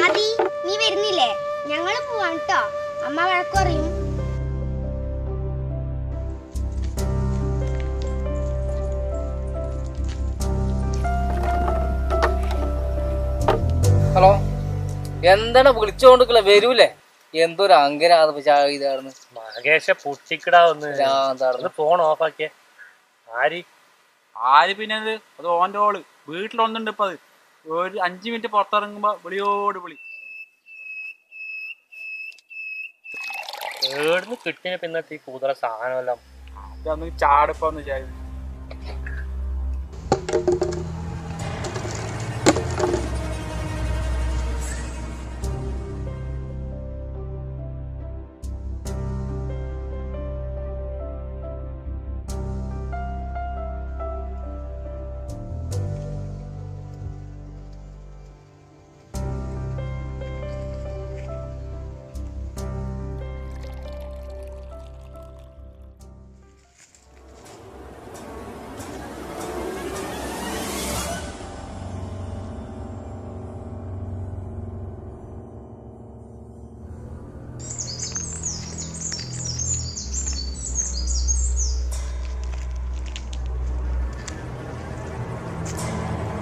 ആദി നീ വരുന്നില്ലേ? ഞങ്ങള് പോവാൻ കേട്ടോ. അമ്മ വഴക്ക് പറയും. ഹലോ, എന്താണ് വിളിച്ചോണ്ടിരിക്കല? വരൂലേ? എന്തൊരു അങ്കരാന്ന് മകേശ പൊട്ടിക്കിടാവുന്ന ഫോൺ ഓഫാക്കിയ ആര് പിന്നെ അത് ഓന്റെ ഓള് വീട്ടിലൊന്നുണ്ട്. ഇപ്പൊ അത് ഒരു 5 മിനിറ്റ് പുറത്തിറങ്ങുമ്പോ വിളിയോട് വിളി. ഏടുന്ന് കിട്ടിയ പിന്നത്തെ ഈ കൂതറ സാധനമെല്ലാം അതൊന്ന് ചാടിപ്പോന്ന് വിചാരിച്ചു.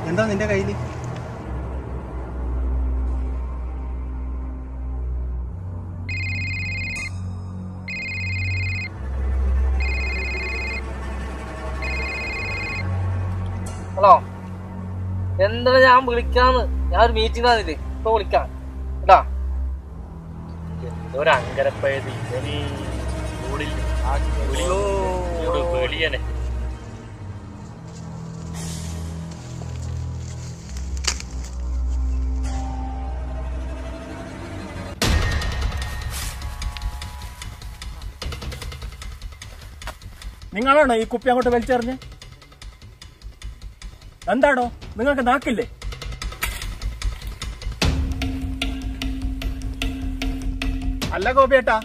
എന്താ നിന്റെ കയ്യിൽ? ഹലോ, എന്താ ഞാൻ വിളിക്കാന്ന്? ഞാൻ ഒരു മീറ്റിംഗ് ആണിത്, ഇപ്പൊ വിളിക്കാം കേട്ടാ. എന്തോരു അങ്കരപ്പയത് ഇവനീ വെളിയനെ. നിങ്ങളാണോ ഈ കുപ്പി അങ്ങോട്ട് വലിച്ചെറിഞ്ഞ്? എന്താണോ നിങ്ങൾക്ക് നാക്കില്ലേ? അല്ല ഗോപിയേട്ടാ,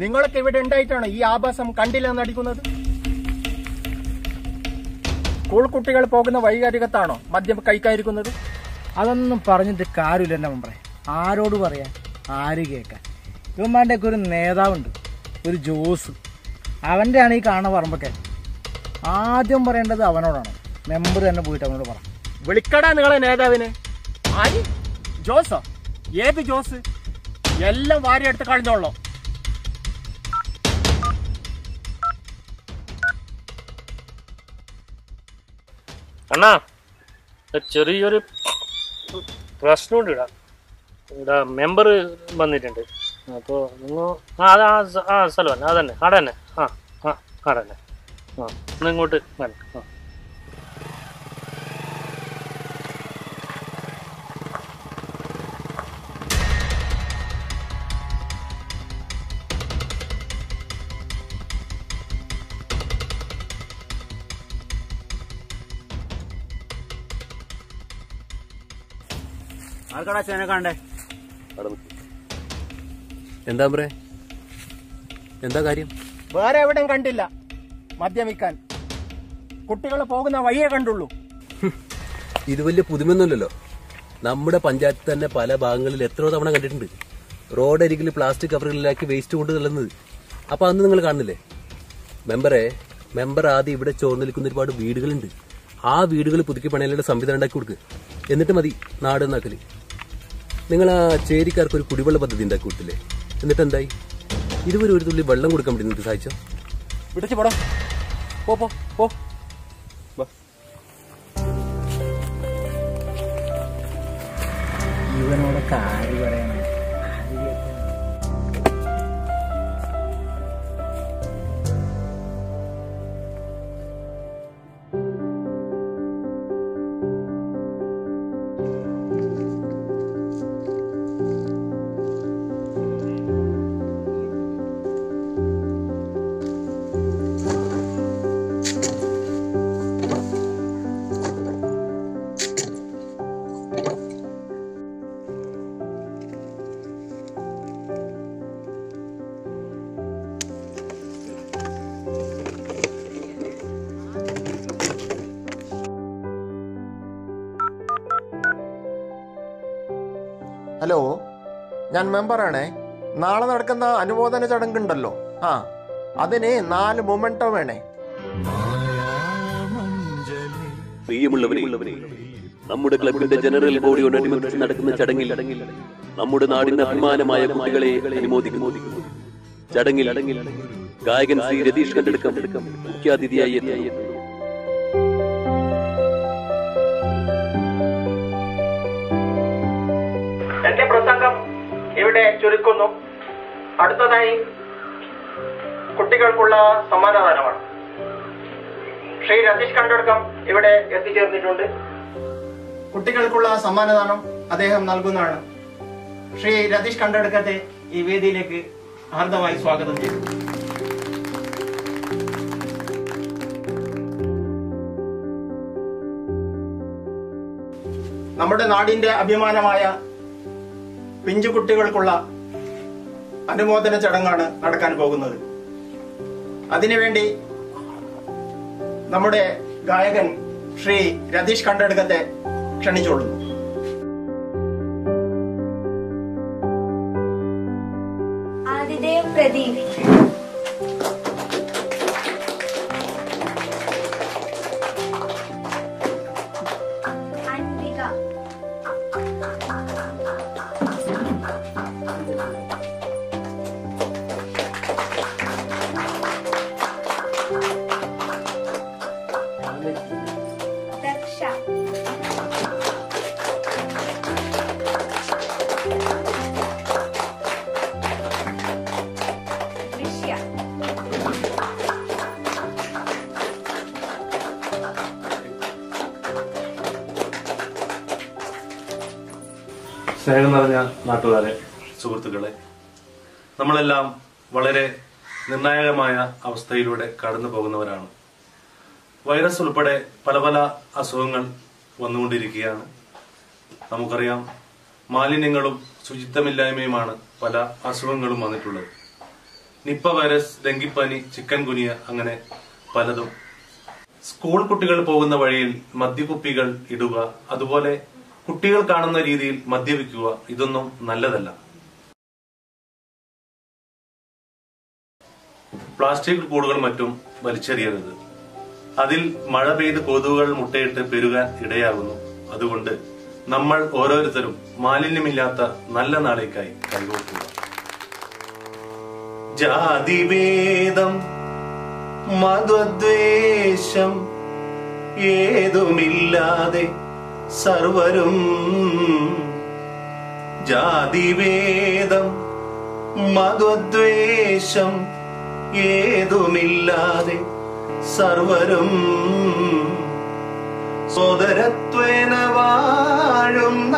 നിങ്ങളൊക്കെ ഇവിടെ ഉണ്ടായിട്ടാണോ ഈ ആഭാസം കണ്ടില്ലെന്ന് അടിക്കുന്നത്? സ്കൂൾ കുട്ടികൾ പോകുന്ന വൈകാരികത്താണോ മദ്യം കഴിക്കാതിരിക്കുന്നത്? അതൊന്നും പറഞ്ഞിട്ട് കാര്യമില്ല എന്റെ മെമ്പറെ. ആരോട് പറയാൻ, ആര് കേൾക്കാൻ? ഇവന്മാരുടെ ഒക്കെ ഒരു നേതാവുണ്ട്, ഒരു ജോസ്. അവന്റെ ആണ് ഈ കാണുന്ന പറമ്പൊക്കെ. ആദ്യം പറയേണ്ടത് അവനോടാണ്. മെമ്പർ തന്നെ പോയിട്ട് അവനോട് പറ. വിളിക്കടാ നിങ്ങളെ നേതാവിനെ. ആര്? ജോസോ? ഏത് ജോസ്? എല്ലാം വാരിയെടുത്ത് കളഞ്ഞോളോ. അണ്ണാ, ചെറിയൊരു പ്രശ്നമുണ്ട് ഇവിടെ മെമ്പർ വന്നിട്ടുണ്ട്. അപ്പോൾ നിങ്ങൾ സ്ഥലം അതന്നെ അവിടെ തന്നെ. അവിടെ തന്നെ. ഇങ്ങോട്ട് വരണം. ആർക്കടാ ചേനെ കാണണ്ടേ? എന്താ പറ, എന്താ കാര്യം? വേറെ എവിടെയും കണ്ടില്ല മദ്യമിക്കാൻ. കുട്ടികൾ പോകുന്ന വഴിയേ കണ്ടുള്ളൂ. ഇത് വലിയ പുതുമയൊന്നുമല്ലല്ലോ. നമ്മുടെ പഞ്ചായത്ത് തന്നെ പല ഭാഗങ്ങളിൽ എത്രയോ തവണ കണ്ടിട്ടുണ്ട്. റോഡരികിൽ പ്ലാസ്റ്റിക് കവറുകളിലാക്കി വേസ്റ്റ് കൊണ്ട് തള്ളുന്നത്. അപ്പൊ അന്ന് നിങ്ങൾ കാണുന്നില്ലേ? മെമ്പർ ആദ്യം ഇവിടെ ചോർന്ന് നിൽക്കുന്ന ഒരുപാട് വീടുകളുണ്ട്. ആ വീടുകൾ പുതുക്കി പണിയാനുള്ള സംവിധാനം ഉണ്ടാക്കി കൊടുക്കുക. എന്നിട്ട് മതി നാട് എന്നാക്കല്. നിങ്ങൾ ആ ചേരിക്കാർക്ക് ഒരു കുടിവെള്ള പദ്ധതി ഉണ്ടാക്കി കൊടുത്തില്ലേ? എന്നിട്ട് എന്തായി? ഇതുവരെ ഒരു തുള്ളി വെള്ളം കൊടുക്കാൻ വേണ്ടി നിങ്ങൾക്ക് സഹായിച്ചോ? വിളിച്ചു പോടാ. പോ പോ പോ. ഇവനോടൊക്കെ ആര് പറയണം? ഹലോ, ഞാൻ മെമ്പറാണേ. നാളെ നടക്കുന്ന അനുമോദന ചടങ്ങുണ്ടല്ലോ, അതിന് 4 മൊമെന്റോ വേണേ. പ്രിയമുള്ളവരെ, നമ്മുടെ ക്ലബിന്റെ ജനറൽ ബോഡിയോടനുബന്ധിച്ച് നടക്കുന്ന ചടങ്ങിൽ നമ്മുടെ നാടിന്റെ അഭിമാനമായ കുട്ടികളെ അനുമോദിക്കുന്നു. ചടങ്ങിൽ ഗായകൻ ശ്രീ രതീഷ് കണ്ടെടുക്കം മുഖ്യാതിഥിയായി എത്തുന്നു. എന്റെ പ്രസംഗം ഇവിടെ ചുരുക്കുന്നു. അടുത്തതായി കുട്ടികൾക്കുള്ള സമ്മാനദാനമാണ്. ശ്രീ രതീഷ് കണ്ടെടുക്കം ഇവിടെ എത്തിച്ചേർന്നിട്ടുണ്ട്. കുട്ടികൾക്കുള്ള സമ്മാനദാനം അദ്ദേഹം നൽകുന്നതാണ്. ശ്രീ രതീഷ് കണ്ടെടുക്കത്തെ ഈ വേദിയിലേക്ക് ഹാർദമായി സ്വാഗതം ചെയ്യുന്നു. നമ്മുടെ നാടിന്റെ അഭിമാനമായ പിഞ്ചുകുട്ടികൾക്കുള്ള അനുമോദന ചടങ്ങാണ് നടക്കാൻ പോകുന്നത്. അതിനുവേണ്ടി നമ്മുടെ ഗായകൻ ശ്രീ രതീഷ് കണ്ടെടുക്കത്തെ ക്ഷണിച്ചോളുന്നു. ആതിഥേയ പ്രദീപ്. അൻവിക. ദക്ഷ. വിഷ്യ. സ്നേഹം നിറഞ്ഞ നാട്ടുകാരെ, സുഹൃത്തുക്കളെ, നമ്മളെല്ലാം വളരെ നിർണായകമായ അവസ്ഥയിലൂടെ കടന്നു പോകുന്നവരാണ്. വൈറസ് ഉൾപ്പെടെ പല പല അസുഖങ്ങൾ വന്നുകൊണ്ടിരിക്കുകയാണ്. നമുക്കറിയാം, മാലിന്യങ്ങളും ശുചിത്വമില്ലായ്മയുമാണ് പല അസുഖങ്ങളും വന്നിട്ടുള്ളത്. നിപ്പ വൈറസ്, ഡെങ്കിപ്പനി, ചിക്കൻ ഗുനിയ, അങ്ങനെ പലതും. സ്കൂൾ കുട്ടികൾ പോകുന്ന വഴിയിൽ മദ്യക്കുപ്പികൾ ഇടുക, അതുപോലെ കുട്ടികൾ കാണുന്ന രീതിയിൽ മദ്യപിക്കുക, ഇതൊന്നും നല്ലതല്ല. പ്ലാസ്റ്റിക് കൂടുകൾ മറ്റും വലിച്ചെറിയരുത്. അതിൽ മഴ പെയ്ത് കൊതുകുകൾ മുട്ടയിട്ട് പെരുകാൻ ഇടയാകുന്നു. അതുകൊണ്ട് നമ്മൾ ഓരോരുത്തരും മാലിന്യമില്ലാത്ത നല്ല നാളേക്കായി കൈകോർക്കുക. ജാതിഭേദം മതദ്വേഷം ഏതുമില്ലാതെ സർവരും, ജാതിഭേദം മതദ്വേഷം ഏതുമില്ലാതെ സർവരും സോദരത്വേന വാഴുന്ന